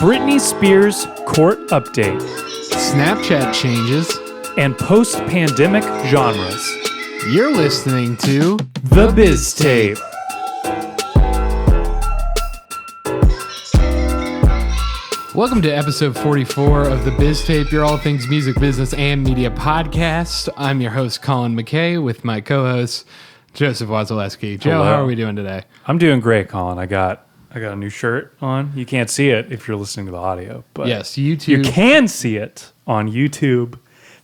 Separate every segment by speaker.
Speaker 1: Britney Spears court update,
Speaker 2: Snapchat changes.
Speaker 1: and post-pandemic genres.
Speaker 2: You're listening to
Speaker 1: The Biztape.
Speaker 2: Welcome to episode 44 of The Biztape, your all things music, business, and media podcast. I'm your host, Colin McKay, with my co-host, Joseph Wazaleski. Joe,
Speaker 1: Hello.
Speaker 2: how are we doing today?
Speaker 1: I'm doing great, Colin. I got a new shirt on. You can't see it if you're listening to the audio, but
Speaker 2: Yes, YouTube.
Speaker 1: you can see it on YouTube,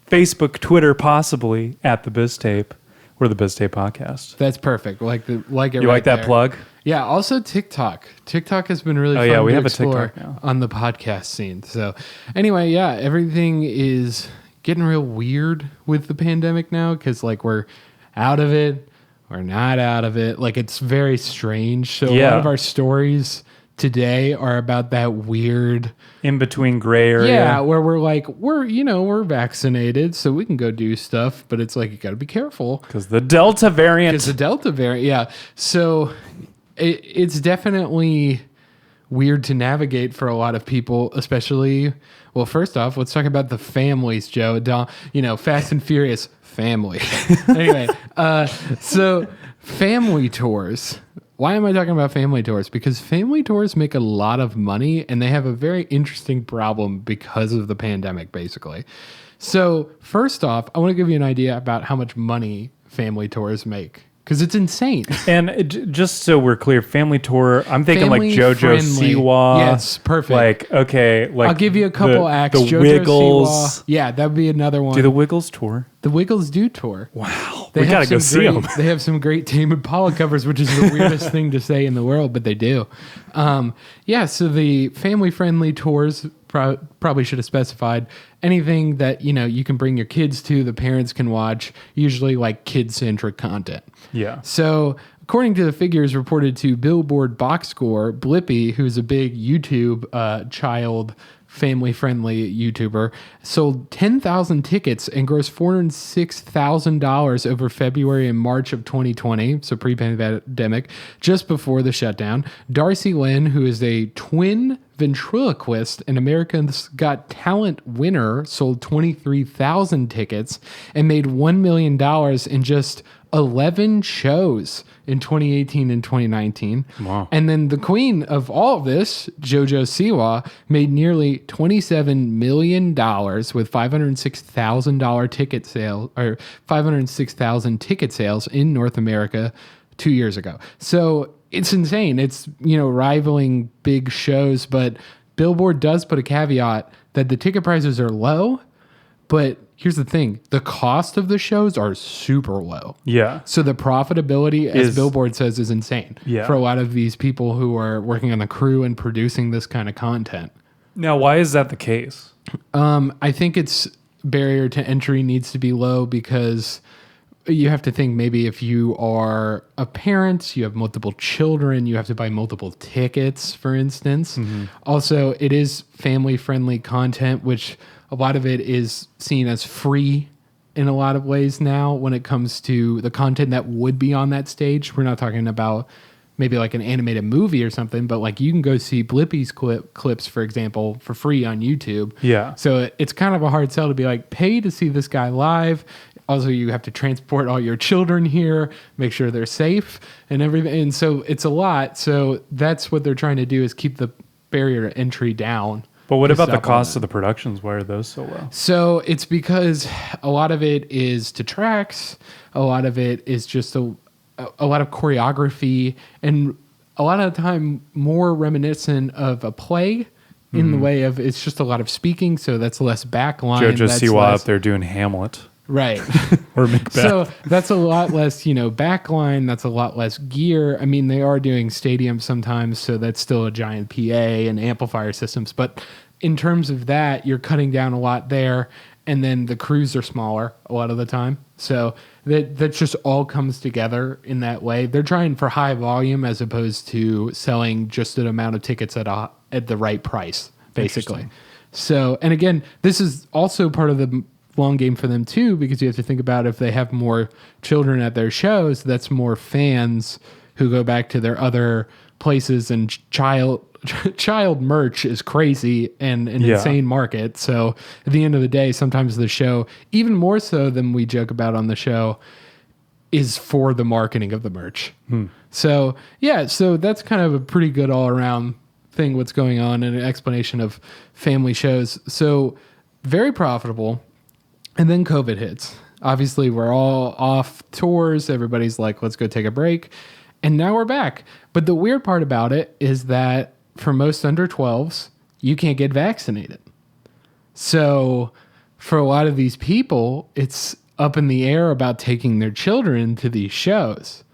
Speaker 1: Facebook, Twitter, possibly at The Biztape or The Biztape Podcast.
Speaker 2: That's perfect. Like it.
Speaker 1: You
Speaker 2: right
Speaker 1: like that
Speaker 2: there.
Speaker 1: plug?
Speaker 2: Yeah. Also TikTok. TikTok has been really fun
Speaker 1: yeah, we
Speaker 2: to
Speaker 1: have a
Speaker 2: explore
Speaker 1: TikTok now.
Speaker 2: on the podcast scene. So anyway, yeah, everything is getting real weird with the pandemic now because like we're out of it. We're not out of it. Like it's very strange. So a
Speaker 1: Yeah.
Speaker 2: lot of our stories today are about that weird,
Speaker 1: In between gray area.
Speaker 2: yeah, where we're like, we're vaccinated, so we can go do stuff, but it's like, you got to be careful.
Speaker 1: Because the Delta variant.
Speaker 2: It's a Delta variant, yeah. So it's definitely weird to navigate for a lot of people, especially, well, first off, let's talk about the families, Joe. Fast and Furious family. Anyway, so family tours. Why am I talking about family tours? Because family tours make a lot of money and they have a very interesting problem because of the pandemic, basically. So first off, I want to give you an idea about how much money family tours make. Because it's insane.
Speaker 1: Just so we're clear, family tour, I'm thinking
Speaker 2: Family
Speaker 1: like JoJo
Speaker 2: friendly.
Speaker 1: Siwa.
Speaker 2: Yes, perfect.
Speaker 1: Like, okay. Like
Speaker 2: I'll give you a couple acts.
Speaker 1: The
Speaker 2: JoJo
Speaker 1: Wiggles.
Speaker 2: Siwa. Yeah, that'd be another one.
Speaker 1: Do the Wiggles tour?
Speaker 2: The Wiggles do tour.
Speaker 1: Wow.
Speaker 2: They
Speaker 1: We got
Speaker 2: have
Speaker 1: to go
Speaker 2: some
Speaker 1: see
Speaker 2: great-
Speaker 1: them.
Speaker 2: They have some great Tame Impala covers, which is the weirdest thing to say in the world, but they do. So the family-friendly tours probably should have specified anything that, you can bring your kids to, the parents can watch, usually like kid-centric content.
Speaker 1: Yeah.
Speaker 2: So, according to the figures reported to Billboard Box Score, Blippi, who's a big YouTube child family-friendly YouTuber, sold 10,000 tickets and grossed $406,000 over February and March of 2020, so pre-pandemic, just before the shutdown. Darcy Lynn, who is a twin ventriloquist and America's Got Talent winner, sold 23,000 tickets and made $1 million in just 11 shows in 2018 and 2019.
Speaker 1: Wow.
Speaker 2: And then the queen of all of this, JoJo Siwa, made nearly $27 million with $506,000 ticket sales, or 506,000 ticket sales in North America 2 years ago. So it's insane. It's, rivaling big shows, but Billboard does put a caveat that the ticket prices are low, but here's the thing. The cost of the shows are super low.
Speaker 1: Yeah.
Speaker 2: So the profitability, as Billboard says, is insane
Speaker 1: Yeah.
Speaker 2: for a lot of these people who are working on the crew and producing this kind of content.
Speaker 1: Now, why is that the case?
Speaker 2: I think its barrier to entry needs to be low because you have to think maybe if you are a parent, you have multiple children, you have to buy multiple tickets, for instance.
Speaker 1: Mm-hmm.
Speaker 2: Also, it is family-friendly content, which a lot of it is seen as free in a lot of ways now when it comes to the content that would be on that stage. We're not talking about maybe like an animated movie or something, but like you can go see Blippi's clips, for example, for free on YouTube.
Speaker 1: Yeah.
Speaker 2: So it's kind of a hard sell to be like, pay to see this guy live. Also, you have to transport all your children here, make sure they're safe and everything. And so it's a lot. So that's what they're trying to do is keep the barrier to entry down.
Speaker 1: But what
Speaker 2: to
Speaker 1: about the
Speaker 2: stop all
Speaker 1: cost
Speaker 2: that.
Speaker 1: of the productions? Why are those so low?
Speaker 2: So it's because a lot of it is to tracks. A lot of it is just a lot of choreography and a lot of the time more reminiscent of a play in the way of it's just a lot of speaking. So that's less backline.
Speaker 1: JoJo
Speaker 2: that's
Speaker 1: Siwa
Speaker 2: less-
Speaker 1: out there doing Hamlet
Speaker 2: Right.
Speaker 1: or Macbeth.
Speaker 2: So that's a lot less, backline. That's a lot less gear. I mean, they are doing stadiums sometimes, so that's still a giant PA and amplifier systems. But in terms of that, you're cutting down a lot there. And then the crews are smaller a lot of the time. So that just all comes together in that way. They're trying for high volume as opposed to selling just an amount of tickets at the right price, basically. So, and again, this is also part of the long game for them too, because you have to think about if they have more children at their shows, that's more fans who go back to their other places and child child merch is crazy and an insane market. So at the end of the day, sometimes the show, even more so than we joke about on the show, is for the marketing of the merch. So so that's kind of a pretty good all around thing what's going on, and an explanation of family shows. So very profitable. And then COVID hits. Obviously, we're all off tours. Everybody's like, let's go take a break. And now we're back. But the weird part about it is that for most under 12s, you can't get vaccinated. So for a lot of these people, it's up in the air about taking their children to these shows,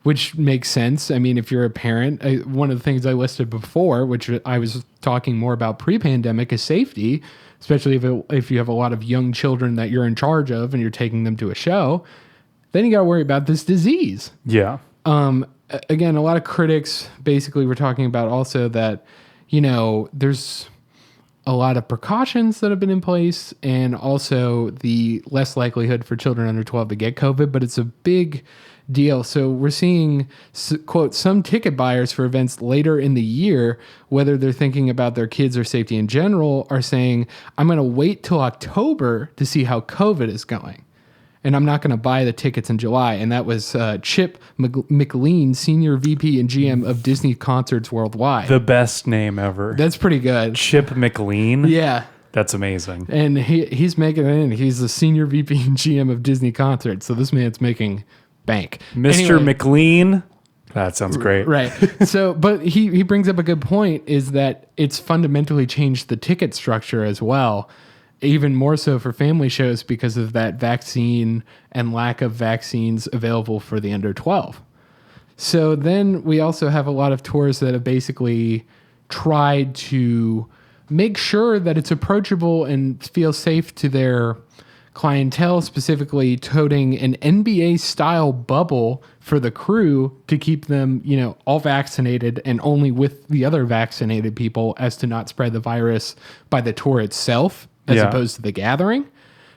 Speaker 2: which makes sense. I mean, if you're a parent, one of the things I listed before, which I was talking more about pre-pandemic, is safety, especially if you have a lot of young children that you're in charge of and you're taking them to a show. Then you got to worry about this disease.
Speaker 1: Yeah.
Speaker 2: Again, a lot of critics basically were talking about also that, there's a lot of precautions that have been in place, and also the less likelihood for children under 12 to get COVID, but it's a big deal. So we're seeing, quote, some ticket buyers for events later in the year, whether they're thinking about their kids or safety in general, are saying, I'm going to wait till October to see how COVID is going, and I'm not going to buy the tickets in July. And that was Chip McLean, Senior VP and GM of Disney Concerts Worldwide.
Speaker 1: The best name ever.
Speaker 2: That's pretty good.
Speaker 1: Chip McLean?
Speaker 2: Yeah.
Speaker 1: That's amazing.
Speaker 2: And he's making it in. He's the Senior VP and GM of Disney Concerts. So this man's making bank.
Speaker 1: Mr.
Speaker 2: Anyway,
Speaker 1: McLean? That sounds great.
Speaker 2: Right. So, but he brings up a good point, is that it's fundamentally changed the ticket structure as well. Even more so for family shows because of that vaccine and lack of vaccines available for the under 12. So then we also have a lot of tours that have basically tried to make sure that it's approachable and feel safe to their clientele, specifically toting an NBA style bubble for the crew to keep them, all vaccinated and only with the other vaccinated people, as to not spread the virus by the tour itself, as opposed to the gathering.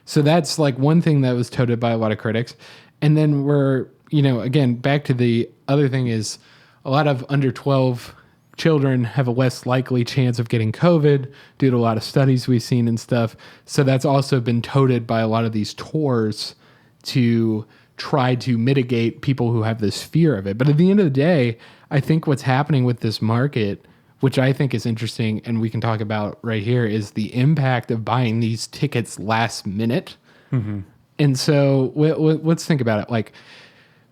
Speaker 2: So that's like one thing that was touted by a lot of critics. And then we're, again, back to the other thing is a lot of under 12 children have a less likely chance of getting COVID due to a lot of studies we've seen and stuff. So that's also been touted by a lot of these tours to try to mitigate people who have this fear of it. But at the end of the day, I think what's happening with this market, which I think is interesting and we can talk about right here, is the impact of buying these tickets last minute. Mm-hmm. And so let's think about it. Like,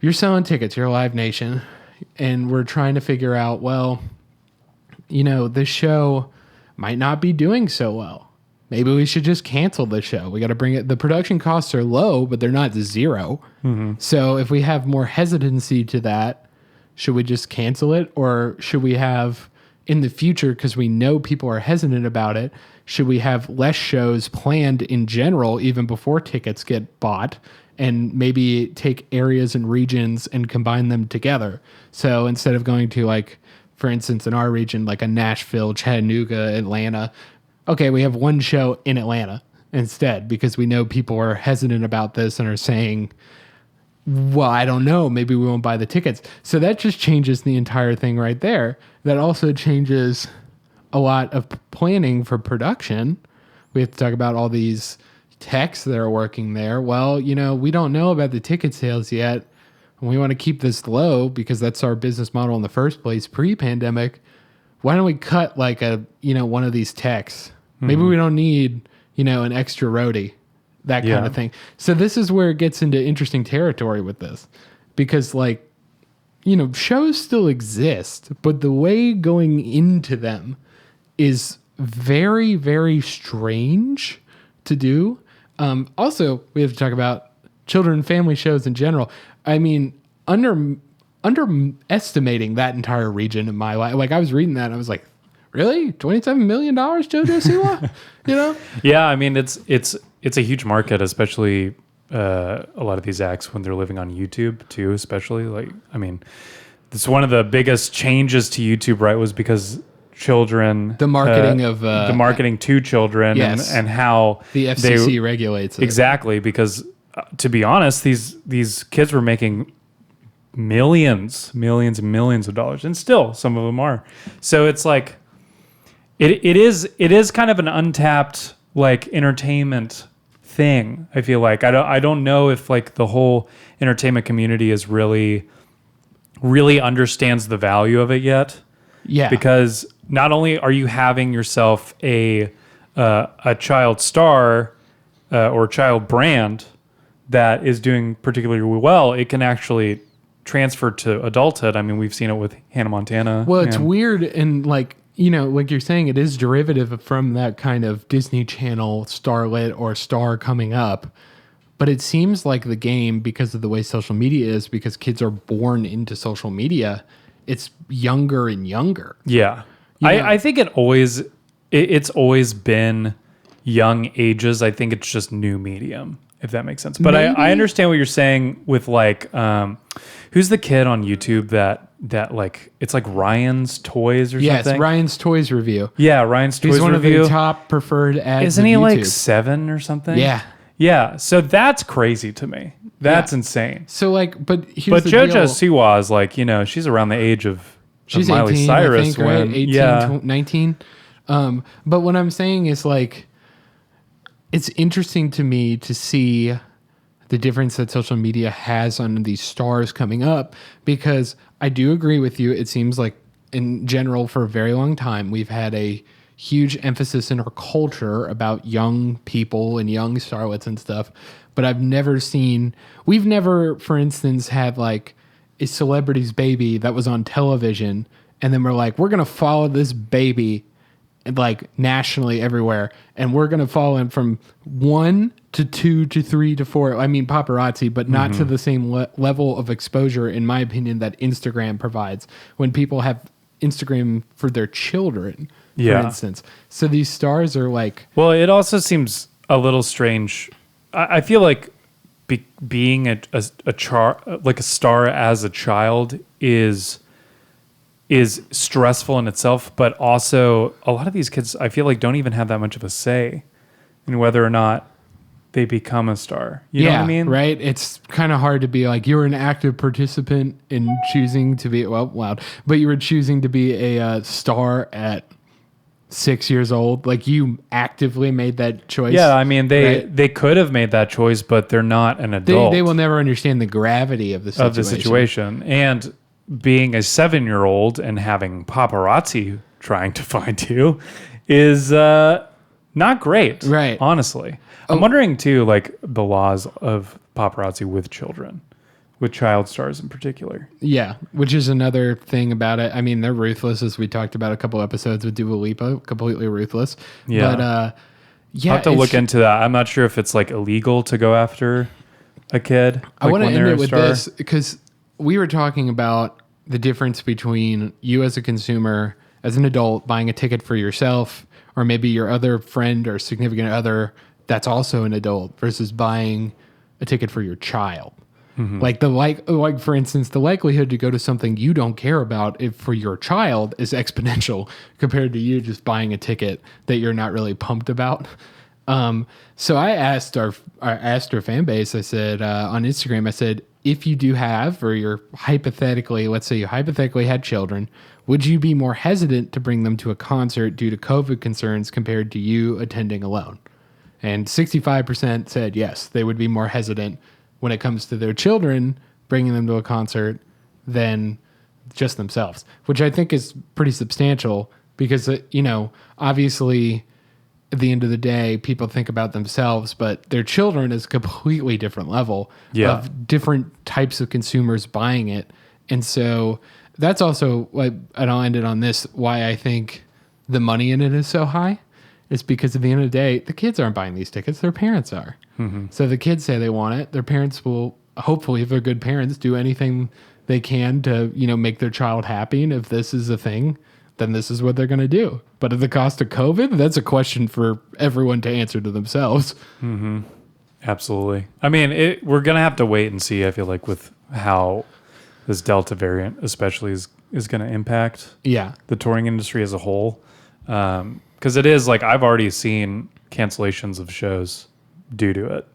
Speaker 2: you're selling tickets, you're a Live Nation, and we're trying to figure out, well, this show might not be doing so well. Maybe we should just cancel the show. We got to bring it. The production costs are low, but they're not zero. Mm-hmm. So if we have more hesitancy to that, should we just cancel it? Or should we have, in the future, because we know people are hesitant about it, should we have less shows planned in general, even before tickets get bought, and maybe take areas and regions and combine them together? So instead of going to, like, for instance, in our region, like a Nashville, Chattanooga, Atlanta, okay, we have one show in Atlanta instead, because we know people are hesitant about this and are saying, well, I don't know, maybe we won't buy the tickets. So that just changes the entire thing right there. That also changes a lot of planning for production. We have to talk about all these techs that are working there. Well, we don't know about the ticket sales yet. And we want to keep this low because that's our business model in the first place, pre-pandemic. Why don't we cut like one of these techs? Maybe we don't need, an extra roadie, that kind of thing. So this is where it gets into interesting territory with this, because shows still exist, but the way going into them is very, very strange to do. Also, we have to talk about children and family shows in general. I mean, underestimating that entire region in my life. Like, I was reading that and I was like, really? $27 million, JoJo Siwa?
Speaker 1: Yeah, I mean, it's a huge market, especially a lot of these acts when they're living on YouTube too, especially. Like, I mean, it's one of the biggest changes to YouTube, right, was because children,
Speaker 2: the marketing
Speaker 1: the marketing to children,
Speaker 2: yes,
Speaker 1: and how
Speaker 2: the FCC regulates it.
Speaker 1: Exactly, because to be honest, these kids were making millions and millions of dollars, and still some of them are. So it's like it is kind of an untapped like entertainment thing. I feel like I don't know if like the whole entertainment community is really understands the value of it yet.
Speaker 2: Yeah.
Speaker 1: Because not only are you having yourself a child star or child brand that is doing particularly well, it can actually transfer to adulthood. I mean, we've seen it with Hannah Montana.
Speaker 2: Well, it's weird, and like, you know, like you're saying, it is derivative from that kind of Disney Channel starlet or star coming up. But it seems like the game, because of the way social media is, because kids are born into social media, it's younger and younger.
Speaker 1: Yeah. I think it's always been young ages. I think it's just new medium, if that makes sense. But I understand what you're saying with like, who's the kid on YouTube that like, it's like Ryan's Toys or something?
Speaker 2: Yes, Ryan's Toys Review.
Speaker 1: Yeah, Ryan's Toys Review.
Speaker 2: He's one of the top preferred ads.
Speaker 1: Isn't he like 7 or something?
Speaker 2: Yeah.
Speaker 1: Yeah, so that's crazy to me. That's insane.
Speaker 2: So like, but here's the
Speaker 1: JoJo
Speaker 2: deal.
Speaker 1: Siwa is like, you know, she's around the age of
Speaker 2: She's
Speaker 1: Miley
Speaker 2: 18,
Speaker 1: Cyrus
Speaker 2: I think, right? 18, 19. But what I'm saying is like, it's interesting to me to see the difference that social media has on these stars coming up, because I do agree with you. It seems like in general for a very long time, we've had a huge emphasis in our culture about young people and young starlets and stuff. But we've never, for instance, had like a celebrity's baby that was on television. And then we're like, we're going to follow this baby like nationally everywhere. And we're going to follow him from 1 to 2 to 3 to 4. I mean, paparazzi, but not to the same level of exposure, in my opinion, that Instagram provides when people have Instagram for their children, for instance. So these stars are like...
Speaker 1: Well, it also seems a little strange. I feel like being a star as a child is stressful in itself, but also a lot of these kids, I feel like, don't even have that much of a say in whether or not they become a star. You know what I mean?
Speaker 2: Right? It's kind of hard to be like, you were an active participant in choosing to be, but you were choosing to be a star at 6 years old. Like, you actively made that choice.
Speaker 1: Yeah, I mean, they could have made that choice, but they're not an adult.
Speaker 2: They will never understand the gravity of the situation.
Speaker 1: And being a 7-year-old and having paparazzi trying to find you is not great.
Speaker 2: Right.
Speaker 1: Honestly. I'm wondering too, like the laws of paparazzi with children, with child stars in particular.
Speaker 2: Yeah, which is another thing about it. I mean, they're ruthless, as we talked about a couple episodes with Dua Lipa, completely ruthless.
Speaker 1: Yeah.
Speaker 2: But
Speaker 1: I'll have to look into that. I'm not sure if it's like illegal to go after a kid.
Speaker 2: I want to end it with this, because we were talking about the difference between you as a consumer, as an adult, buying a ticket for yourself, or maybe your other friend or significant other that's also an adult, versus buying a ticket for your child. Mm-hmm. Like for instance, the likelihood to go to something you don't care about for your child is exponential compared to you just buying a ticket that you're not really pumped about. So I asked our fan base, I said, on Instagram, I said, if you do have, or you're let's say you hypothetically had children, would you be more hesitant to bring them to a concert due to COVID concerns compared to you attending alone? And 65% said yes, they would be more hesitant when it comes to their children, bringing them to a concert than just themselves, which I think is pretty substantial because, obviously at the end of the day, people think about themselves, but their children is a completely different level of different types of consumers buying it. And so that's also, and I'll end it on this, why I think the money in it is so high. It's because at the end of the day, the kids aren't buying these tickets, their parents are. Mm-hmm. So the kids say they want it. Their parents will, hopefully, if they're good parents, do anything they can to, make their child happy. And if this is a thing, then this is what they're going to do. But at the cost of COVID, that's a question for everyone to answer to themselves.
Speaker 1: Mm-hmm. Absolutely. I mean, we're going to have to wait and see, I feel like, with how this Delta variant especially is going to impact the touring industry as a whole. Because it is like, I've already seen cancellations of shows due to it.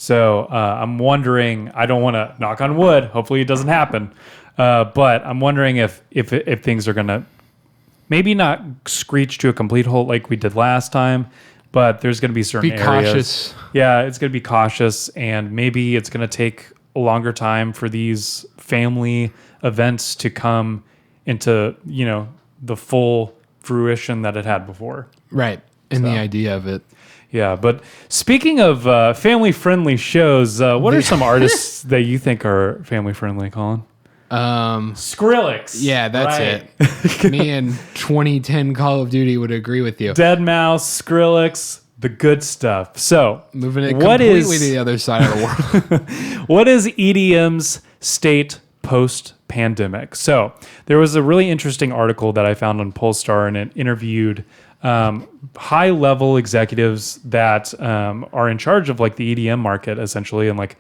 Speaker 1: So I'm wondering, I don't want to knock on wood. Hopefully it doesn't happen. But I'm wondering if things are going to maybe not screech to a complete halt like we did last time, but there's going to be certain areas.
Speaker 2: Cautious.
Speaker 1: Yeah, it's going to be cautious, and maybe it's going to take a longer time for these family events to come into, the full fruition that it had before.
Speaker 2: Right. And the idea of it.
Speaker 1: Yeah, but speaking of family-friendly shows, what are some artists that you think are family-friendly, Colin? Skrillex.
Speaker 2: Yeah, that's it. Me and 2010 Call of Duty would agree with you.
Speaker 1: Deadmau5, Skrillex, the good stuff. So,
Speaker 2: moving it completely to the other side of the world.
Speaker 1: What is EDM's state post-pandemic? So, there was a really interesting article that I found on Polestar, and it interviewed high-level executives that are in charge of like the EDM market, essentially, and like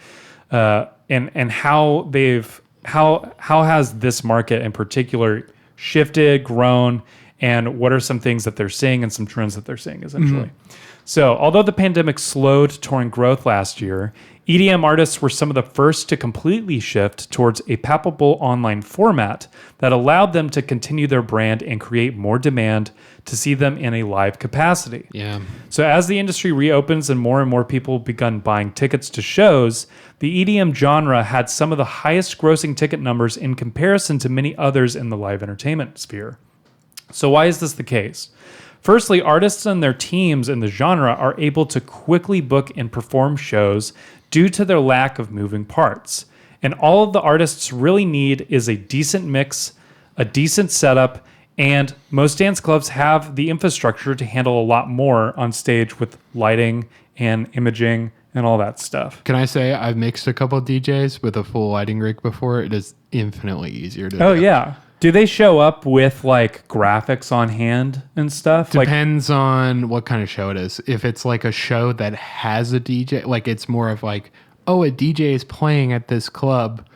Speaker 1: and how they've how has this market in particular shifted, grown, and what are some things that they're seeing and some trends that they're seeing, essentially. Mm-hmm. So, although the pandemic slowed touring growth last year, EDM artists were some of the first to completely shift towards a palpable online format that allowed them to continue their brand and create more demand to see them in a live capacity.
Speaker 2: Yeah.
Speaker 1: So as the industry reopens and more people begun buying tickets to shows, the EDM genre had some of the highest grossing ticket numbers in comparison to many others in the live entertainment sphere. So why is this the case? Firstly, artists and their teams in the genre are able to quickly book and perform shows due to their lack of moving parts. And all of the artists really need is a decent mix, a decent setup, and most dance clubs have the infrastructure to handle a lot more on stage with lighting and imaging and all that stuff.
Speaker 2: Can I say I've mixed a couple of DJs with a full lighting rig before? It is infinitely easier to do.
Speaker 1: Oh, yeah. Do they show up with like graphics on hand and stuff?
Speaker 2: Depends on what kind of show it is. If it's like a show that has a DJ, like it's more of like, oh, a DJ is playing at this club.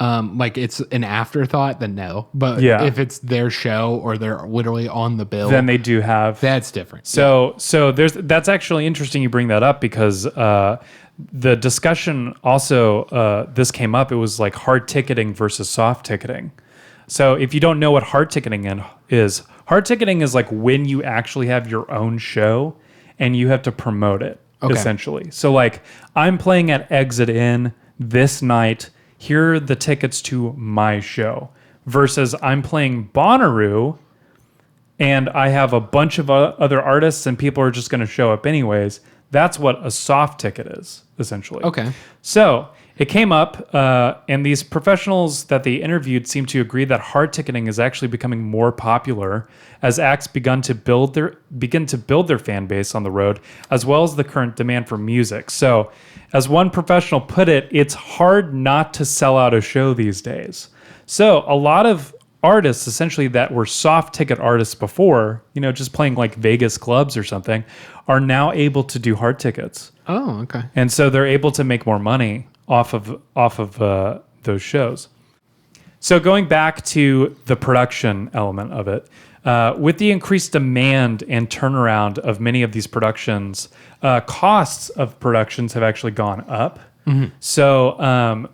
Speaker 2: Like it's an afterthought, then no. But if it's their show or they're literally on the bill,
Speaker 1: then they do have.
Speaker 2: That's different.
Speaker 1: So that's actually interesting you bring that up because the discussion also this came up. It was like hard ticketing versus soft ticketing. So if you don't know what hard ticketing is like when you actually have your own show and you have to promote it, essentially. So like I'm playing at Exit In this night. Here are the tickets to my show. Versus I'm playing Bonnaroo and I have a bunch of other artists and people are just going to show up anyways. That's what a soft ticket is, essentially.
Speaker 2: Okay.
Speaker 1: So it came up, and these professionals that they interviewed seemed to agree that hard ticketing is actually becoming more popular as acts begin to build their fan base on the road, as well as the current demand for music. So, as one professional put it, it's hard not to sell out a show these days. So, a lot of artists essentially that were soft ticket artists before, just playing like Vegas clubs or something, are now able to do hard tickets.
Speaker 2: Oh, okay.
Speaker 1: And so they're able to make more money off of those shows. So going back to the production element of it, with the increased demand and turnaround of many of these productions, costs of productions have actually gone up. Mm-hmm. So,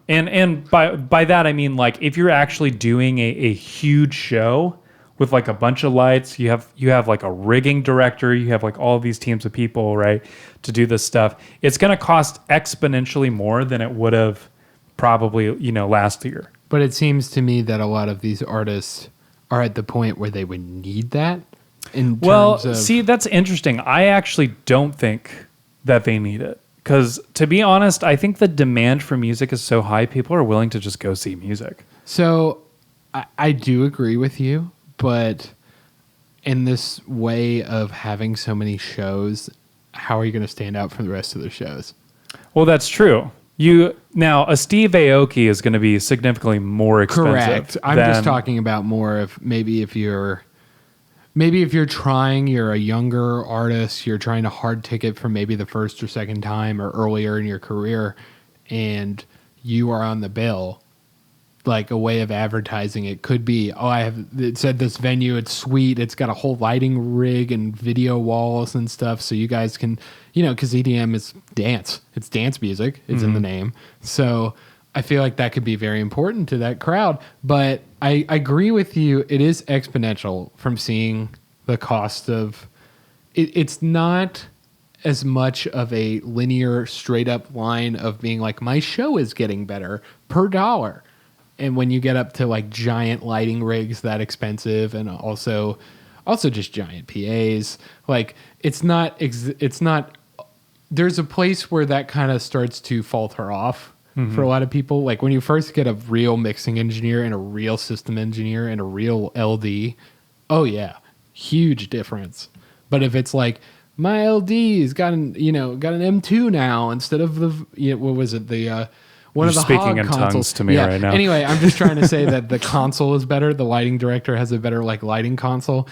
Speaker 1: and by that I mean like if you're actually doing a huge show with like a bunch of lights, you have like a rigging director, you have like all of these teams of people, right, to do this stuff. It's going to cost exponentially more than it would have probably, last year.
Speaker 2: But it seems to me that a lot of these artists are at the point where they would need that.
Speaker 1: See, that's interesting. I actually don't think that they need it. Because to be honest, I think the demand for music is so high, people are willing to just go see music.
Speaker 2: So I do agree with you, but in this way of having so many shows, how are you going to stand out from the rest of the shows?
Speaker 1: Well, that's true. Now, a Steve Aoki is going to be significantly more expensive.
Speaker 2: Correct. I'm just talking about more of maybe if you're a younger artist, you're trying to hard ticket for maybe the first or second time or earlier in your career, and you are on the bill. like a way of advertising it could be, it's at this venue, it's sweet, it's got a whole lighting rig and video walls and stuff, so you guys can, because EDM is dance, it's dance music, it's in the name, so I feel like that could be very important to that crowd. But I agree with you, it is exponential from seeing the cost of it. It's not as much of a linear straight up line of being like, my show is getting better per dollar. And when you get up to like giant lighting rigs that expensive, and also just giant PAs, like it's not, there's a place where that kind of starts to falter off for a lot of people. Like when you first get a real mixing engineer and a real system engineer and a real LD, oh yeah, huge difference. But if it's like, my LD's got an M2 now instead of the, what was it? One
Speaker 1: You're
Speaker 2: of the
Speaker 1: speaking in
Speaker 2: consoles.
Speaker 1: tongues to me right now.
Speaker 2: Anyway, I'm just trying to say that the console is better. The lighting director has a better like lighting console.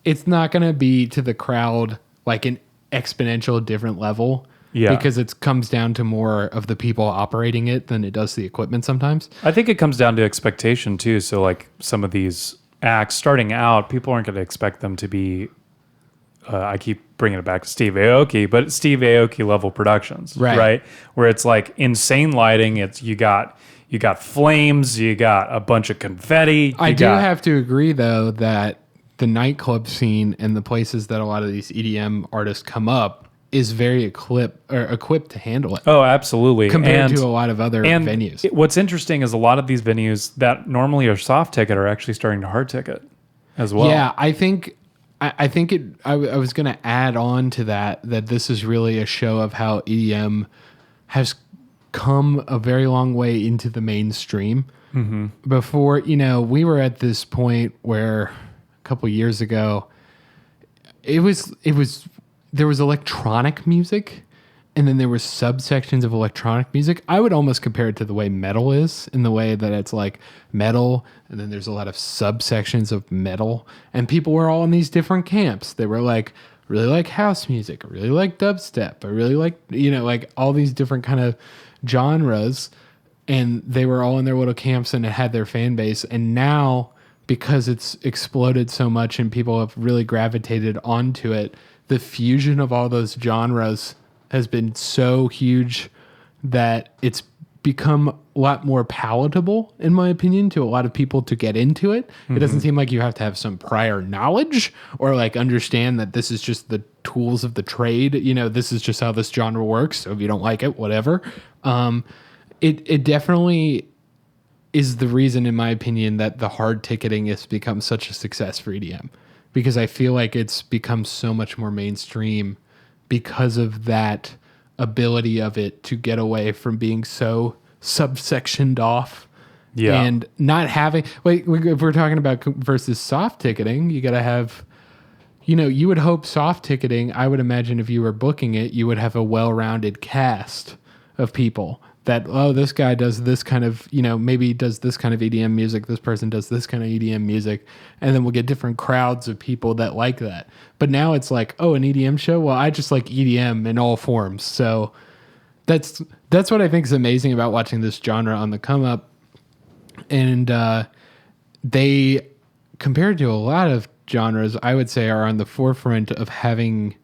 Speaker 2: It's not going to be to the crowd like an exponential different level. Yeah. Because it comes down to more of the people operating it than it does the equipment sometimes.
Speaker 1: I think it comes down to expectation too. So like some of these acts starting out, people aren't going to expect them to be, I keep bringing it back to Steve Aoki, but Steve Aoki level productions, right? Where it's like insane lighting. It's you got flames, you got a bunch of confetti.
Speaker 2: I do have to agree though that the nightclub scene and the places that a lot of these EDM artists come up is very equipped to handle it.
Speaker 1: Oh, absolutely.
Speaker 2: Compared to a lot of other venues.
Speaker 1: What's interesting is a lot of these venues that normally are soft ticket are actually starting to hard ticket as well.
Speaker 2: Yeah, I think I was going to add on to that this is really a show of how EDM has come a very long way into the mainstream. Mm-hmm. Before, we were at this point where a couple years ago, there was electronic music, and then there were subsections of electronic music. I would almost compare it to the way metal is, in the way that it's like metal, and then there's a lot of subsections of metal, and people were all in these different camps. They were like, really like house music, I really like dubstep, I really like, like all these different kind of genres, and they were all in their little camps and it had their fan base. And now, because it's exploded so much and people have really gravitated onto it, the fusion of all those genres has been so huge that it's become a lot more palatable, in my opinion, to a lot of people to get into it. Mm-hmm. It doesn't seem like you have to have some prior knowledge or like understand that this is just the tools of the trade. This is just how this genre works. So if you don't like it, whatever. It definitely is the reason, in my opinion, that the hard ticketing has become such a success for EDM, because I feel like it's become so much more mainstream because of that ability of it to get away from being so subsectioned off. Yeah. And not having, if we're talking about versus soft ticketing, you got to have, you would hope soft ticketing, I would imagine if you were booking it, you would have a well-rounded cast of people that, this guy does this kind of, maybe does this kind of EDM music, this person does this kind of EDM music, and then we'll get different crowds of people that like that. But now it's like, an EDM show? Well, I just like EDM in all forms. So that's what I think is amazing about watching this genre on the come up. And they, compared to a lot of genres, I would say are on the forefront of having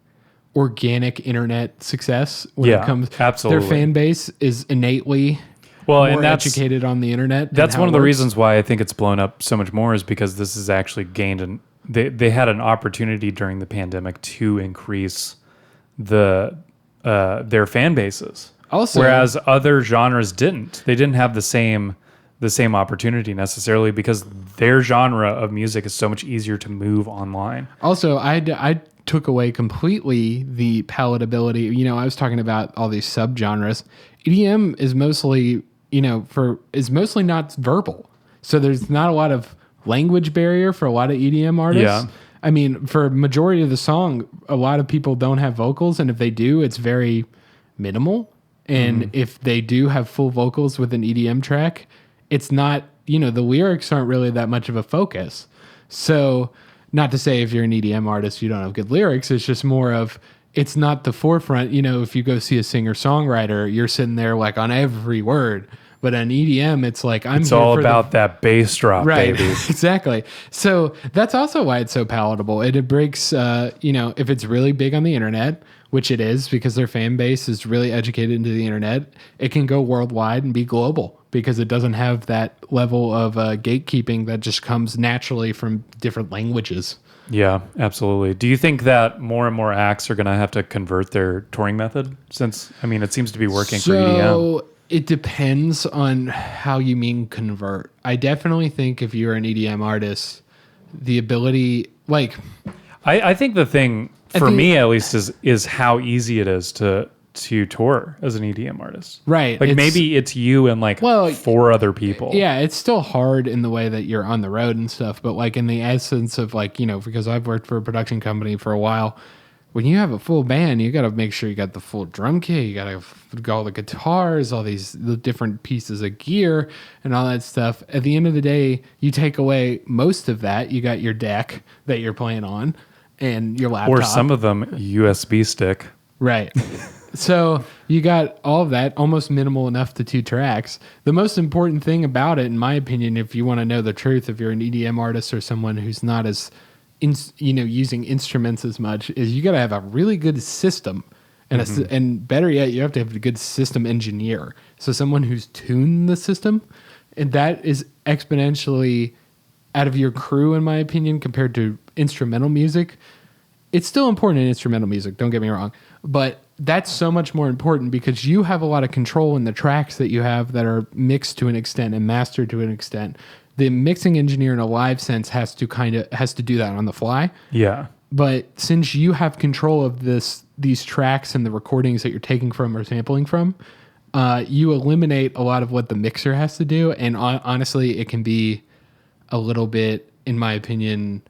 Speaker 2: organic internet success when it comes.
Speaker 1: Absolutely.
Speaker 2: Their fan base is innately more educated on the internet.
Speaker 1: That's one of the reasons why I think it's blown up so much more, is because this has actually gained they had an opportunity during the pandemic to increase their fan bases. Also, whereas other genres didn't. They didn't have the same opportunity necessarily, because their genre of music is so much easier to move online. Also,
Speaker 2: I took away completely the palatability. I was talking about all these subgenres. EDM is mostly, is mostly not verbal. So there's not a lot of language barrier for a lot of EDM artists. Yeah. I mean, for a majority of the song, a lot of people don't have vocals, and if they do, it's very minimal. And if they do have full vocals with an EDM track, it's not, the lyrics aren't really that much of a focus. So, not to say if you're an EDM artist, you don't have good lyrics. It's just more of, it's not the forefront. If you go see a singer-songwriter, you're sitting there like on every word. But on EDM, it's like
Speaker 1: It's all about that bass drop,
Speaker 2: right,
Speaker 1: baby.
Speaker 2: exactly. So that's also why it's so palatable. It breaks, if it's really big on the internet, which it is because their fan base is really educated into the internet, it can go worldwide and be global because it doesn't have that level of gatekeeping that just comes naturally from different languages.
Speaker 1: Yeah, absolutely. Do you think that more and more acts are going to have to convert their touring method? Since, I mean, it seems to be working for EDM.
Speaker 2: So it depends on how you mean convert. I definitely think if you're an EDM artist, the ability, like...
Speaker 1: I think the thing, for me at least, is how easy it is to tour as an EDM artist.
Speaker 2: Right.
Speaker 1: Like maybe it's you and like 4 other people.
Speaker 2: Yeah, it's still hard in the way that you're on the road and stuff, but like in the essence of like, because I've worked for a production company for a while, when you have a full band, you got to make sure you got the full drum kit, you got to go all the guitars, the different pieces of gear and all that stuff. At the end of the day, you take away most of that. You got your deck that you're playing on and your laptop.
Speaker 1: Or some of them USB stick.
Speaker 2: Right. So you got all of that, almost minimal enough to 2 tracks. The most important thing about it, in my opinion, if you want to know the truth, if you're an EDM artist or someone who's not as, using instruments as much, is you got to have a really good system. And, and better yet, you have to have a good system engineer. So someone who's tuned the system, and that is exponentially out of your crew, in my opinion, compared to instrumental music. It's still important in instrumental music, don't get me wrong, but that's so much more important because you have a lot of control in the tracks that you have that are mixed to an extent and mastered to an extent. The mixing engineer in a live sense has to do that on the fly.
Speaker 1: Yeah.
Speaker 2: But since you have control of these tracks and the recordings that you're taking from or sampling from, you eliminate a lot of what the mixer has to do. And honestly, it can be a little bit, in my opinion,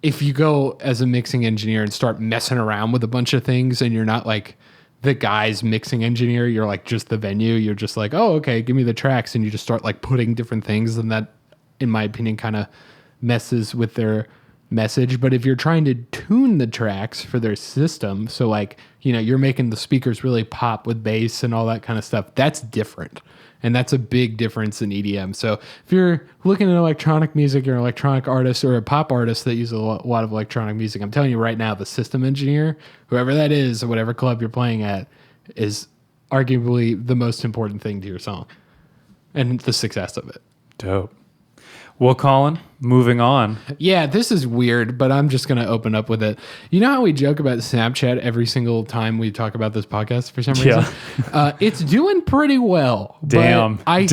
Speaker 2: if you go as a mixing engineer and start messing around with a bunch of things and you're not like the guy's mixing engineer, you're like just the venue, you're just like, oh, okay, give me the tracks. And you just start like putting different things, and that, in my opinion, kind of messes with their message. But if you're trying to tune the tracks for their system, so like, you're making the speakers really pop with bass and all that kind of stuff, that's different. And that's a big difference in EDM. So if you're looking at electronic music, you're an electronic artist or a pop artist that uses a lot of electronic music, I'm telling you right now, the system engineer, whoever that is, or whatever club you're playing at, is arguably the most important thing to your song and the success of it.
Speaker 1: Dope. Well, Colin, moving on.
Speaker 2: Yeah, this is weird, but I'm just going to open up with it. You know how we joke about Snapchat every single time we talk about this podcast for some reason? Yeah. It's doing pretty well.
Speaker 1: Damn.
Speaker 2: I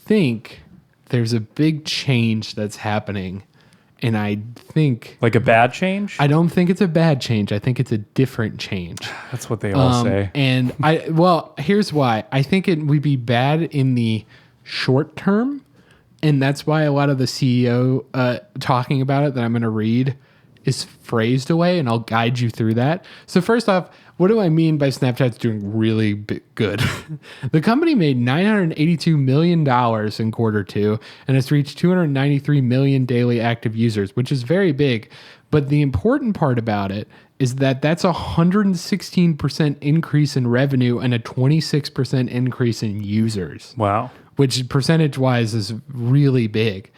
Speaker 2: think there's a big change that's happening. And I think...
Speaker 1: Like a bad change?
Speaker 2: I don't think it's a bad change. I think it's a different change.
Speaker 1: That's what they all say.
Speaker 2: And here's why. I think it would be bad in the short term, and that's why a lot of the CEO talking about it that I'm going to read is phrased away, and I'll guide you through that. So first off, what do I mean by Snapchat's doing really good? The company made $982 million in quarter 2, and it's reached 293 million daily active users, which is very big. But the important part about it is that that's a 116% increase in revenue and a 26% increase in users.
Speaker 1: Wow.
Speaker 2: Which percentage-wise is really big.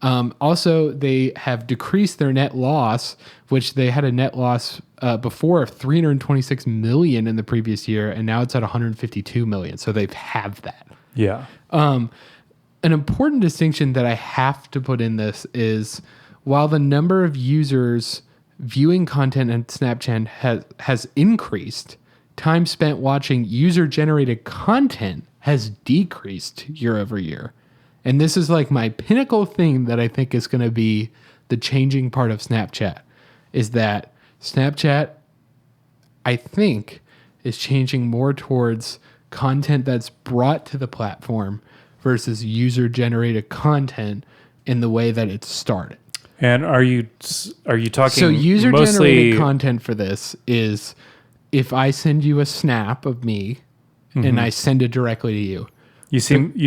Speaker 2: Also, they have decreased their net loss, which they had a net loss before of 326 million in the previous year, and now it's at 152 million. So they've halved that.
Speaker 1: Yeah.
Speaker 2: An important distinction that I have to put in this is while the number of users viewing content on Snapchat has increased, time spent watching user-generated content has decreased year over year. And this is like my pinnacle thing that I think is going to be the changing part of Snapchat, is that Snapchat, I think, is changing more towards content that's brought to the platform versus user-generated content in the way that it started.
Speaker 1: And are you talking
Speaker 2: so user-generated content for this is if I send you a snap of me and I send it directly to you. You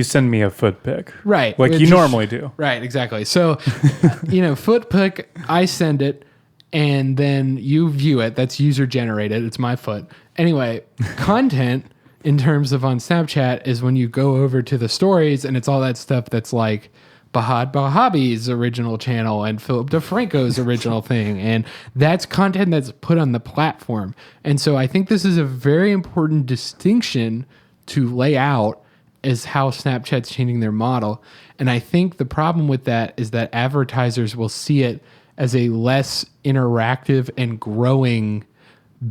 Speaker 1: send me a foot pic.
Speaker 2: Right.
Speaker 1: Like you normally do.
Speaker 2: Right, exactly. So, foot pic, I send it, and then you view it. That's user-generated. It's my foot. Anyway, content in terms of on Snapchat is when you go over to the stories and it's all that stuff that's like Bahad Bahabi's original channel and Philip DeFranco's original thing. And that's content that's put on the platform. And so I think this is a very important distinction to lay out as how Snapchat's changing their model. And I think the problem with that is that advertisers will see it as a less interactive and growing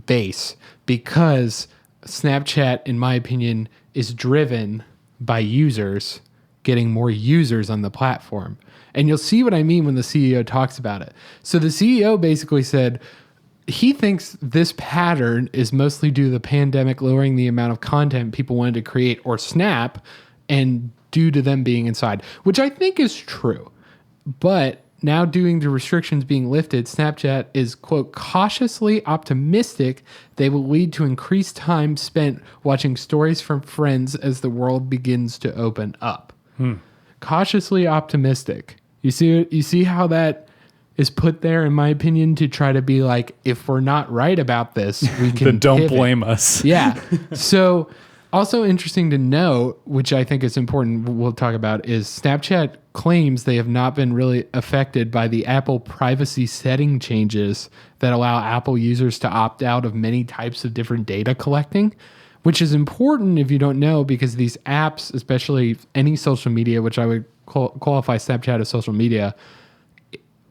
Speaker 2: base because Snapchat, in my opinion, is driven by users getting more users on the platform. And you'll see what I mean when the CEO talks about it. So the CEO basically said he thinks this pattern is mostly due to the pandemic lowering the amount of content people wanted to create or snap and due to them being inside, which I think is true. But now due to restrictions being lifted, Snapchat is, quote, cautiously optimistic they will lead to increased time spent watching stories from friends as the world begins to open up. Cautiously optimistic. You see how that is put there, in my opinion, to try to be like, if we're not right about this, we can
Speaker 1: then don't
Speaker 2: pivot.
Speaker 1: blame us.
Speaker 2: Yeah. So also interesting to note, which I think is important, we'll talk about, is Snapchat claims they have not been really affected by the Apple privacy setting changes that allow Apple users to opt out of many types of different data collecting, which is important if you don't know, because these apps, especially any social media, which I would qualify Snapchat as social media,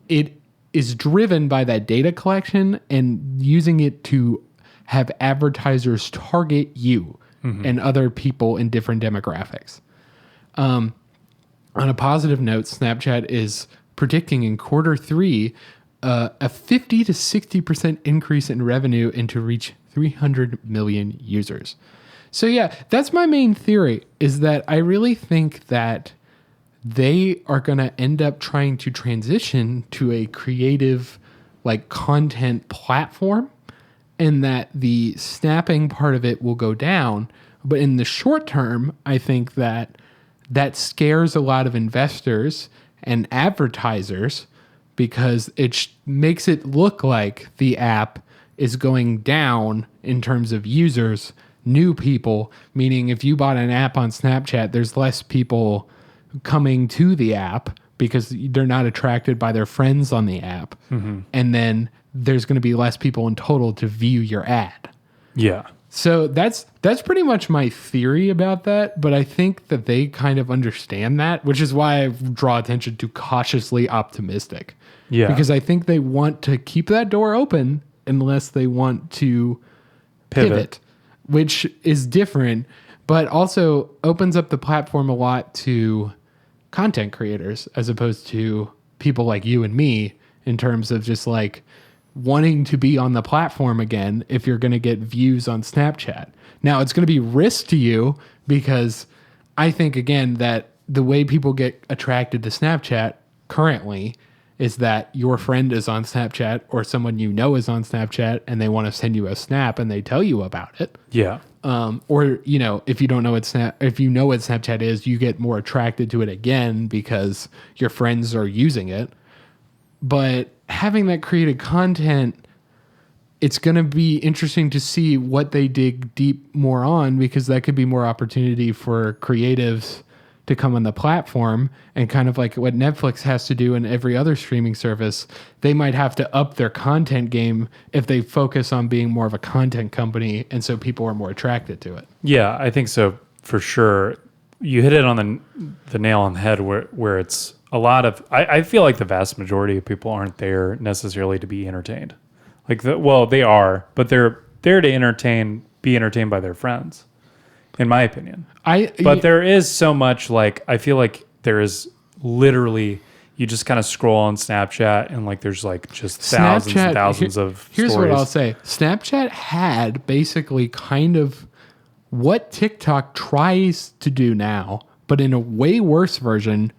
Speaker 2: it is driven by that data collection and using it to have advertisers target you and other people in different demographics. On a positive note, Snapchat is predicting in Q3 a 50 to 60% increase in revenue and to reach 300 million users. So yeah, that's my main theory, is that I really think that they are going to end up trying to transition to a creative, like, content platform, and that the snapping part of it will go down. But in the short term, I think that scares a lot of investors and advertisers because it makes it look like the app is going down in terms of users, new people, meaning if you bought an app on Snapchat, there's less people coming to the app because they're not attracted by their friends on the app. And then there's going to be less people in total to view your ad.
Speaker 1: Yeah.
Speaker 2: So that's pretty much my theory about that, but I think that they kind of understand that, which is why I draw attention to cautiously optimistic.
Speaker 1: Yeah.
Speaker 2: Because I think they want to keep that door open unless they want to pivot, which is different, but also opens up the platform a lot to content creators as opposed to people like you and me in terms of just like wanting to be on the platform again if you're going to get views on Snapchat. Now, it's going to be risk to you because I think, again, that the way people get attracted to Snapchat currently is that your friend is on Snapchat or someone you know is on Snapchat and they want to send you a snap and they tell you about it.
Speaker 1: Yeah.
Speaker 2: Or, you know, if you don't know if you know what Snapchat is, you get more attracted to it again because your friends are using it. But having that created content, it's going to be interesting to see what they dig deep more on, because that could be more opportunity for creatives to come on the platform, and kind of like what Netflix has to do in every other streaming service. They might have to up their content game if they focus on being more of a content company, and so people are more attracted to it.
Speaker 1: Yeah, I think so for sure. You hit it on the nail on the head where it's a lot of, I feel like the vast majority of people aren't there necessarily to be entertained. Well, they are, but they're there to be entertained by their friends, in my opinion. But there is so much, like, I feel like there is literally, you just kind of scroll on Snapchat and like there's like just thousands and thousands of
Speaker 2: Here's
Speaker 1: stories.
Speaker 2: what I'll say. Snapchat had basically kind of what TikTok tries to do now, but in a way worse version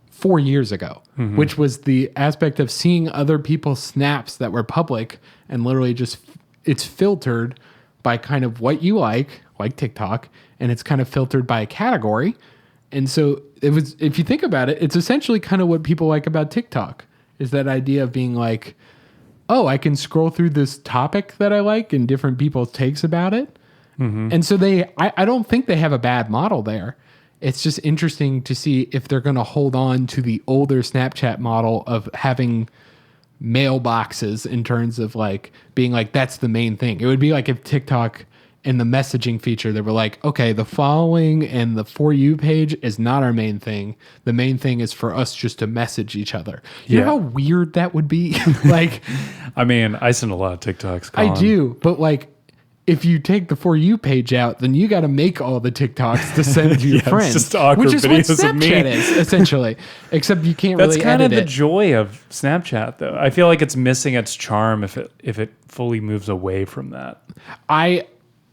Speaker 2: 4 years ago, which was the aspect of seeing other people's snaps that were public and literally just, it's filtered by kind of what you like TikTok, and it's kind of filtered by a category. And so it was, if you think about it, it's essentially kind of what people like about TikTok, is that idea of being like, oh, I can scroll through this topic that I like and different people's takes about it. And so I don't think they have a bad model there. It's just interesting to see if they're going to hold on to the older Snapchat model of having mailboxes in terms of like being like, that's the main thing. It would be like if TikTok and the messaging feature, they were like, okay, the following and the For You page is not our main thing. The main thing is for us just to message each other. You know how weird that would be? Like,
Speaker 1: I mean, I send a lot of TikToks.
Speaker 2: I do, but like, if you take the For You page out, then you got to make all the TikToks to send to your friends.
Speaker 1: It's just awkward
Speaker 2: which is what
Speaker 1: videos of me.
Speaker 2: Snapchat is, essentially. Except you can't really edit it.
Speaker 1: That's kind of the joy of Snapchat, though. I feel like it's missing its charm if it fully moves away from that.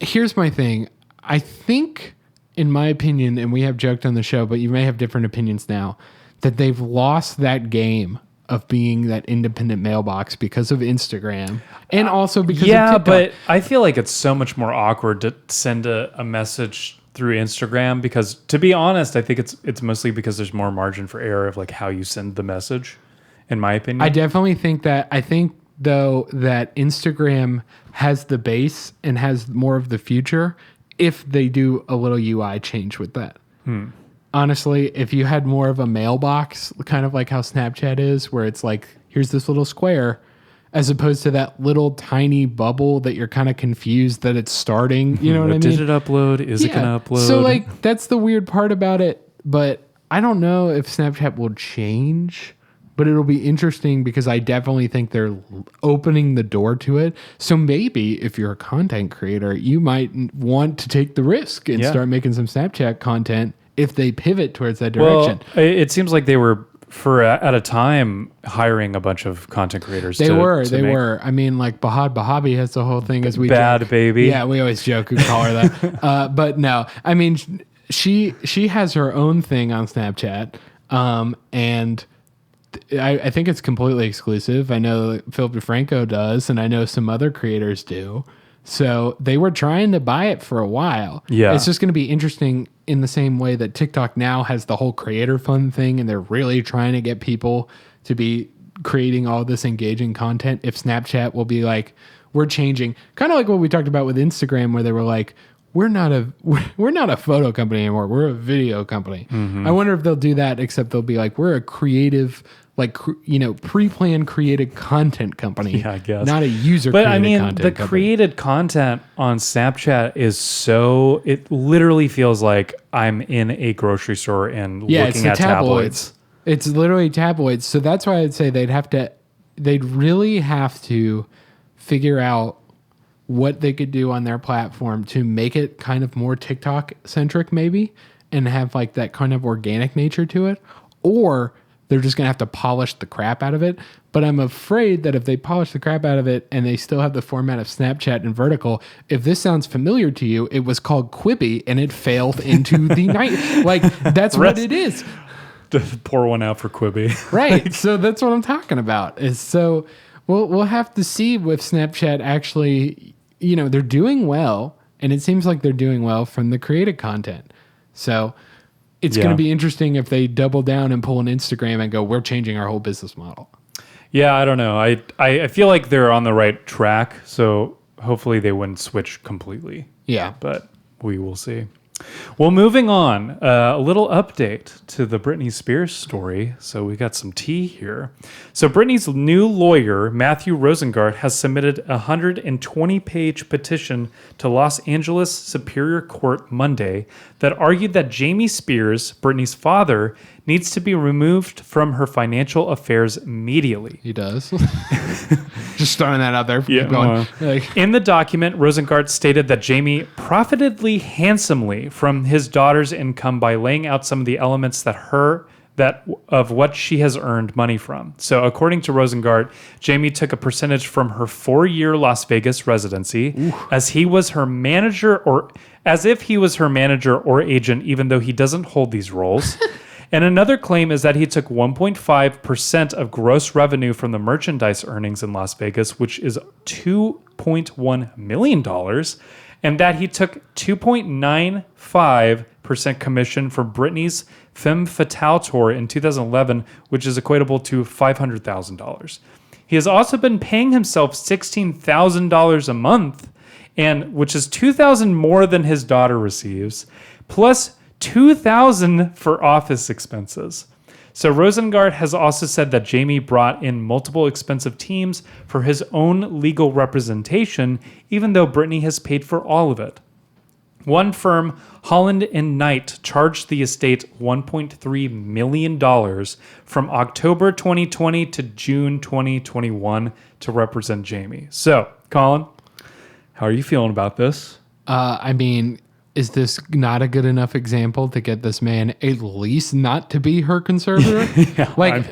Speaker 2: Here's my thing. I think, in my opinion, and we have joked on the show, but you may have different opinions now, that they've lost that game of being that independent mailbox because of Instagram and also because of TikTok.
Speaker 1: But I feel like it's so much more awkward to send a message through Instagram because, to be honest, I think it's mostly because there's more margin for error of like how you send the message, in my opinion.
Speaker 2: I definitely think that. I think, though, that Instagram has the base and has more of the future if they do a little UI change with that. Honestly, if you had more of a mailbox, kind of like how Snapchat is, where it's like, here's this little square, as opposed to that little tiny bubble that you're kind of confused that it's starting. You know what I mean?
Speaker 1: Did it upload? Is it going to upload?
Speaker 2: So, like, that's the weird part about it. But I don't know if Snapchat will change, but it'll be interesting because I definitely think they're opening the door to it. So maybe if you're a content creator, you might want to take the risk and start making some Snapchat content if they pivot towards that direction.
Speaker 1: Well, it seems like they were, at a time, hiring a bunch of content creaters.
Speaker 2: They were. I mean, like Bahad Bahabi has the whole thing as we
Speaker 1: Bad
Speaker 2: joke.
Speaker 1: Baby.
Speaker 2: Yeah, we always joke. We call her that. But no, I mean, she has her own thing on Snapchat, and I think it's completely exclusive. I know Philip DeFranco does, and I know some other creators do. So they were trying to buy it for a while.
Speaker 1: Yeah.
Speaker 2: It's just going to be interesting in the same way that TikTok now has the whole creator fund thing, and they're really trying to get people to be creating all this engaging content. If Snapchat will be like, we're changing, kind of like what we talked about with Instagram, where they were like, we're not a photo company anymore. We're a video company. I wonder if they'll do that, except they'll be like, we're a creative, like, pre-planned created content company.
Speaker 1: Yeah, I guess.
Speaker 2: Not a user created content company.
Speaker 1: But I mean, the created content on Snapchat is it literally feels like I'm in a grocery store and looking at tabloids.
Speaker 2: It's literally tabloids. So that's why I'd say they'd really have to figure out what they could do on their platform to make it kind of more TikTok centric maybe, and have like that kind of organic nature to it, or they're just going to have to polish the crap out of it. But I'm afraid that if they polish the crap out of it and they still have the format of Snapchat and vertical, if this sounds familiar to you, it was called Quibi and it failed into the night. Like, that's what it is.
Speaker 1: Pour one out for Quibi.
Speaker 2: Right. So that's what I'm talking about. So we'll have to see if Snapchat actually, they're doing well, and it seems like they're doing well from the created content. So it's going to be interesting if they double down and pull an Instagram and go, we're changing our whole business model.
Speaker 1: Yeah, I don't know. I feel like they're on the right track, so hopefully they wouldn't switch completely.
Speaker 2: Yeah.
Speaker 1: But we will see. Well, moving on, a little update to the Britney Spears story. So we got some tea here. So Britney's new lawyer, Matthew Rosengart, has submitted a 120-page petition to Los Angeles Superior Court Monday that argued that Jamie Spears, Britney's father, needs to be removed from her financial affairs immediately.
Speaker 2: He does. Just throwing that out there.
Speaker 1: Yeah, in the document, Rosengart stated that Jamie profited handsomely from his daughter's income by laying out some of the elements of what she has earned money from. So according to Rosengart, Jamie took a percentage from her 4-year Las Vegas residency as if he was her manager or agent, even though he doesn't hold these roles. And another claim is that he took 1.5% of gross revenue from the merchandise earnings in Las Vegas, which is $2.1 million, and that he took 2.95% commission for Britney's Femme Fatale tour in 2011, which is equatable to $500,000. He has also been paying himself $16,000 a month and which is $2,000 more than his daughter receives, plus $2,000 for office expenses. So Rosengart has also said that Jamie brought in multiple expensive teams for his own legal representation, even though Britney has paid for all of it. One firm, Holland and Knight, charged the estate $1.3 million from October 2020 to June 2021 to represent Jamie. So, Colin, how are you feeling about this?
Speaker 2: I mean, is this not a good enough example to get this man at least not to be her conservator?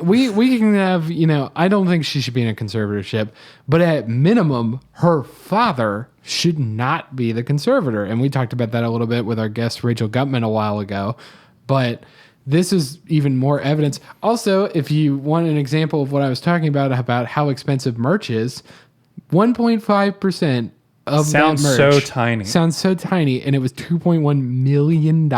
Speaker 2: We can have, I don't think she should be in a conservatorship, but at minimum, her father should not be the conservator. And we talked about that a little bit with our guest Rachel Gutman a while ago. But this is even more evidence. Also, if you want an example of what I was talking about how expensive merch is, 1.5% of
Speaker 1: sounds
Speaker 2: that merch
Speaker 1: so tiny.
Speaker 2: Sounds so tiny, and it was $2.1 million.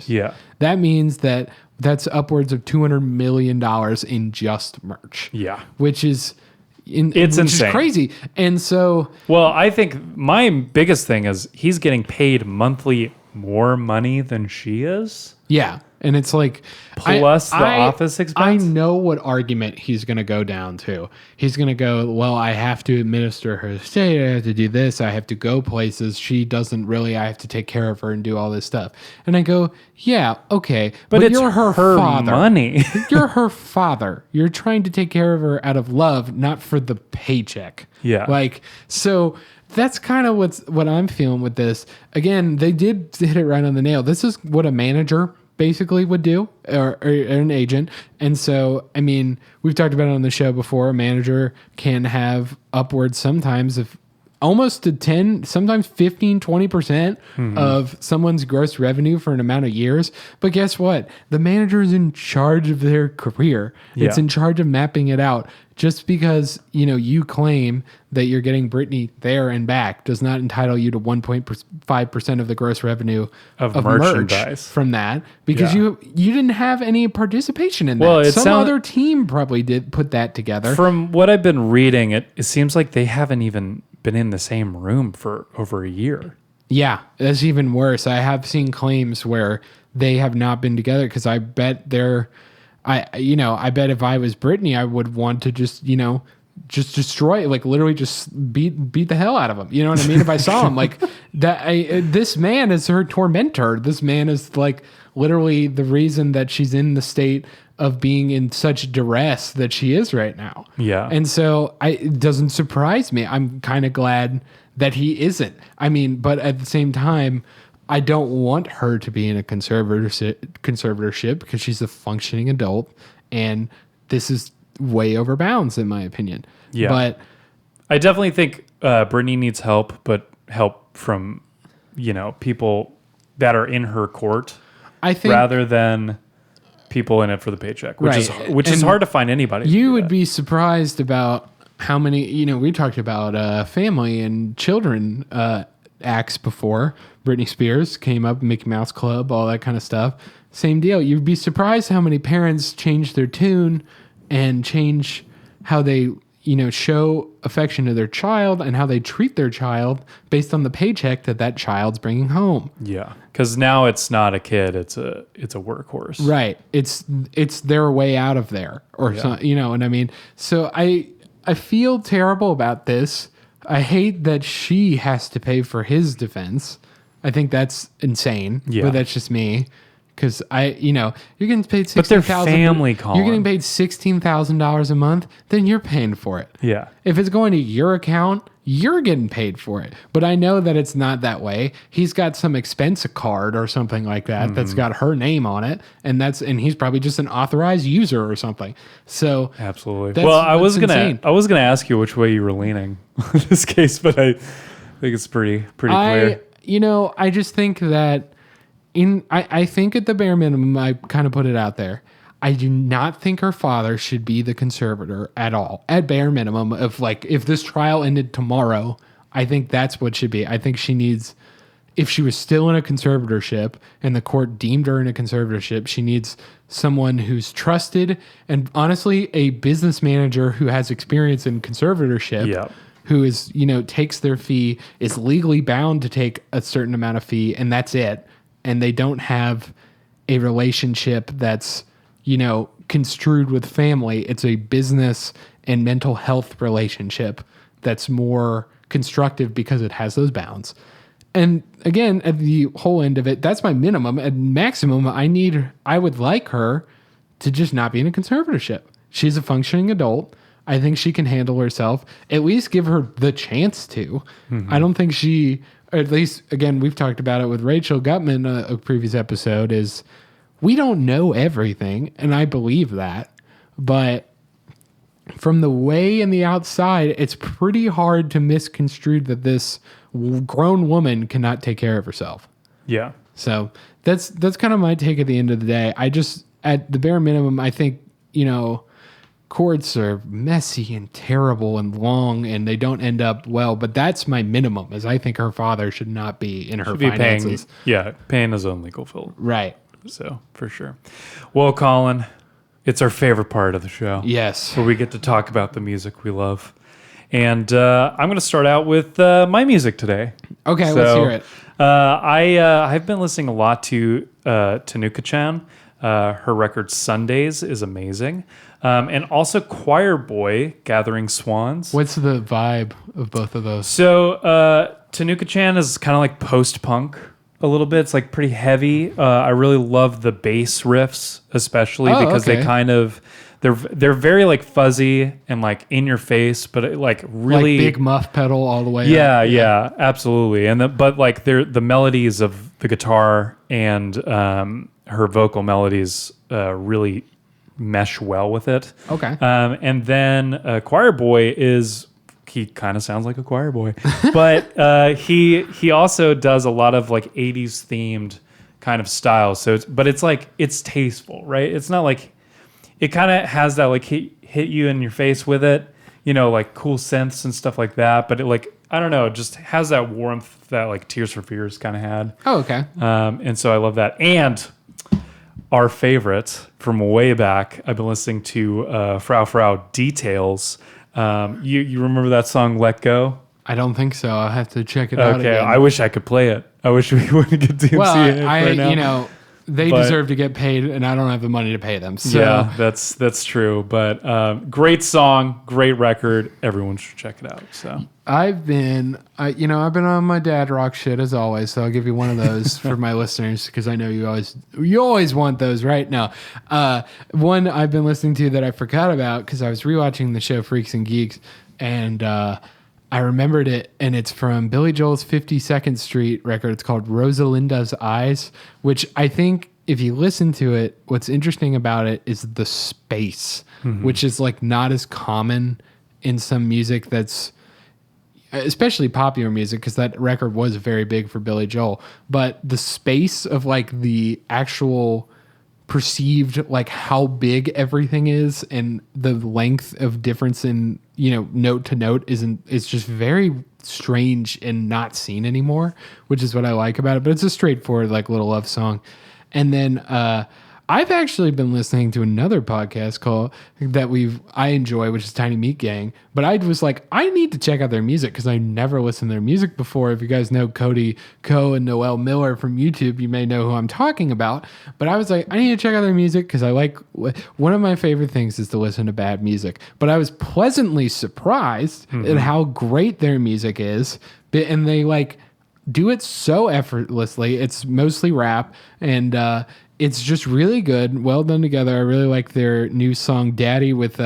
Speaker 1: Yeah.
Speaker 2: That means that's upwards of $200 million in just merch.
Speaker 1: Yeah.
Speaker 2: Which is
Speaker 1: it's insane.
Speaker 2: Is crazy. And so,
Speaker 1: well, I think my biggest thing is he's getting paid monthly more money than she is.
Speaker 2: Yeah. And it's like
Speaker 1: plus the office expense.
Speaker 2: I know what argument he's going to go down to. He's going to go, well, I have to administer her estate. I have to do this. I have to go places. She doesn't really. I have to take care of her and do all this stuff. And I go, yeah, okay, but
Speaker 1: it's
Speaker 2: you're her father.
Speaker 1: Money.
Speaker 2: You're her father. You're trying to take care of her out of love, not for the paycheck.
Speaker 1: Yeah.
Speaker 2: So. That's kind of what I'm feeling with this. Again, they did hit it right on the nail. This is what a manager basically would do, or an agent. And so, I mean, we've talked about it on the show before. A manager can have upwards sometimes of almost to 10, sometimes 15, 20% of someone's gross revenue for an amount of years. But guess what? The manager is in charge of their career. Yeah. It's in charge of mapping it out. Just because, you claim that you're getting Britney there and back does not entitle you to 1.5% of the gross revenue of merch from that, because you didn't have any participation in that. Some other team probably did put that together.
Speaker 1: From what I've been reading, it seems like they haven't even been in the same room for over a year.
Speaker 2: Yeah, that's even worse. I have seen claims where they have not been together, because I bet I bet if I was Britney, I would want to just destroy, literally just beat the hell out of him. You know what I mean? If I saw him this man is her tormentor. This man is literally the reason that she's in the state of being in such duress that she is right now. Yeah. And so it doesn't surprise me. I'm kind of glad that he isn't. I mean, but at the same time, I don't want her to be in a conservatorship because she's a functioning adult, and this is way over bounds in my opinion. Yeah. But
Speaker 1: I definitely think Britney needs help, but help from, people that are in her court, I think, rather than people in it for the paycheck, which is hard to find anybody.
Speaker 2: You would be surprised about how many, we talked about family and children acts before. Britney Spears came up, Mickey Mouse Club, all that kind of stuff. Same deal. You'd be surprised how many parents change their tune and change how they, show affection to their child and how they treat their child based on the paycheck that child's bringing home.
Speaker 1: Yeah, because now it's not a kid; it's a workhorse.
Speaker 2: Right. It's their way out of there, or something. You know what I mean? So I feel terrible about this. I hate that she has to pay for his defense. I think that's insane. Yeah. But that's just me. Because you're getting paid $16,000.
Speaker 1: But they're family, Colin.
Speaker 2: You're getting paid $16,000 a month, then you're paying for it.
Speaker 1: Yeah.
Speaker 2: If it's going to your account, you're getting paid for it. But I know that it's not that way. He's got some expense card or something like that that's got her name on it, and he's probably just an authorized user or something. So
Speaker 1: absolutely. Well, I was gonna ask you which way you were leaning in this case, but I think it's pretty clear.
Speaker 2: I just think that. I think at the bare minimum, I kind of put it out there. I do not think her father should be the conservator at all. At bare minimum, if this trial ended tomorrow, I think that's what should be. I think she needs, if she was still in a conservatorship and the court deemed her in a conservatorship, she needs someone who's trusted and honestly a business manager who has experience in conservatorship, who is, takes their fee, is legally bound to take a certain amount of fee, and that's it. And they don't have a relationship that's, construed with family. It's a business and mental health relationship that's more constructive because it has those bounds. And again, at the whole end of it, that's my minimum. At maximum, I would like her to just not be in a conservatorship. She's a functioning adult. I think she can handle herself. At least give her the chance to. Mm-hmm. I don't think at least, again, we've talked about it with Rachel Gutman, a previous episode, is we don't know everything, and I believe that. But from the way in the outside, it's pretty hard to misconstrue that this grown woman cannot take care of herself.
Speaker 1: Yeah.
Speaker 2: So that's kind of my take at the end of the day. I just, at the bare minimum, I think, courts are messy and terrible and long, and they don't end up well. But that's my minimum, is I think her father should not be in her finances.
Speaker 1: Paying his own legal bill.
Speaker 2: Right.
Speaker 1: So, for sure. Well, Colin, it's our favorite part of the show.
Speaker 2: Yes.
Speaker 1: Where we get to talk about the music we love. And I'm going to start out with my music today.
Speaker 2: Okay, let's hear it.
Speaker 1: I've been listening a lot to Tanuka-chan. Her record Sundays is amazing. And also Choir Boy, Gathering Swans.
Speaker 2: What's the vibe of both of those?
Speaker 1: So Tanuka-chan is kind of like post-punk a little bit. It's like pretty heavy. I really love the bass riffs, especially because they kind of... They're very like fuzzy and like in your face, but it, like really
Speaker 2: like big muff pedal all the way.
Speaker 1: Yeah, absolutely. And but like the melodies of the guitar and her vocal melodies really mesh well with it.
Speaker 2: Okay.
Speaker 1: And then Choir Boy he kind of sounds like a choir boy, but he also does a lot of like 80s themed kind of style. So it's tasteful, right? It's not like. It kind of has that like hit you in your face with it, like cool synths and stuff like that. But it like, I don't know, it just has that warmth that like Tears for Fears kind of had.
Speaker 2: Oh, okay.
Speaker 1: And so I love that. And our favorite from way back, I've been listening to Frau Details. You remember that song Let Go?
Speaker 2: I don't think so. I'll have to check it out again.
Speaker 1: Okay, I wish I could play it. I wish we wouldn't get DMC right now.
Speaker 2: They deserve to get paid, and I don't have the money to pay them. So.
Speaker 1: Yeah, that's true. But great song, great record. Everyone should check it out. So
Speaker 2: I've been on my dad rock shit as always. So I'll give you one of those for my listeners because I know you always want those, right? Now, one I've been listening to that I forgot about because I was rewatching the show Freaks and Geeks, and I remembered it, and it's from Billy Joel's 52nd Street record. It's called Rosalinda's Eyes, which I think if you listen to it, what's interesting about it is the space, which is like not as common in some music that's, especially popular music, because that record was very big for Billy Joel. But the space of like the actual perceived like how big everything is and the length of difference in note to note is just very strange and not seen anymore, which is what I like about it. But it's a straightforward like little love song. And then I've actually been listening to another podcast I enjoy, which is Tiny Meat Gang. But I was like, I need to check out their music because I never listened to their music before. If you guys know Cody Coe and Noel Miller from YouTube, you may know who I'm talking about. But I was like, I need to check out their music because I like, one of my favorite things is to listen to bad music. But I was pleasantly surprised at how great their music is. And they like do it so effortlessly. It's mostly rap and, it's just really good, well done together. I really like their new song "Daddy" with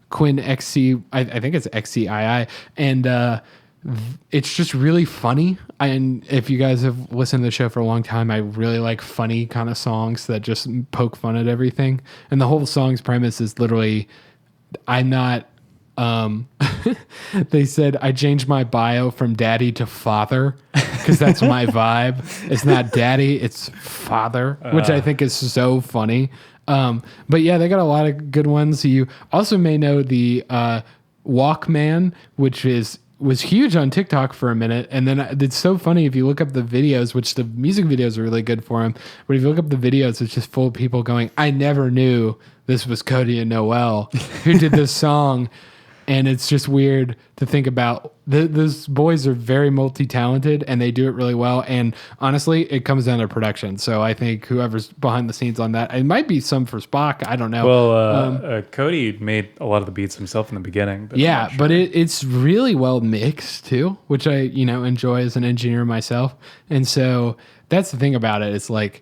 Speaker 2: Quinn XC. I think it's XCII, and it's just really funny. And if you guys have listened to the show for a long time, I really like funny kind of songs that just poke fun at everything. And the whole song's premise is literally, I'm not. They said I changed my bio from daddy to father because that's my vibe. It's not daddy, it's father, which I think is so funny. But yeah, they got a lot of good ones. You also may know the Walkman, which was huge on TikTok for a minute. And then it's so funny if you look up the videos, which the music videos are really good for him. But if you look up the videos, it's just full of people going, I never knew this was Cody and Noel who did this song. And it's just weird to think about. Those boys are very multi-talented and they do it really well. And honestly, it comes down to production. So I think whoever's behind the scenes on that, it might be some for Spock. I don't know.
Speaker 1: Well, Cody made a lot of the beats himself in the beginning. But
Speaker 2: yeah, but it's really well mixed too, which I, enjoy as an engineer myself. And so that's the thing about it. It's like,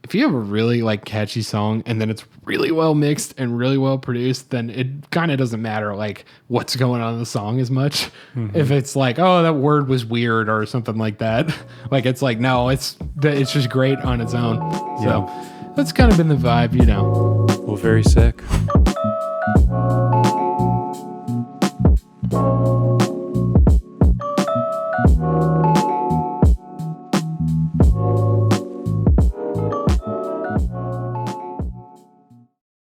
Speaker 2: if you have a really like catchy song and then it's really well mixed and really well produced, then it kind of doesn't matter like what's going on in the song as much. If it's like, oh, that word was weird or something like that, like it's like, no, it's just great on its own. So that's kind of been the vibe,
Speaker 1: Well, very sick.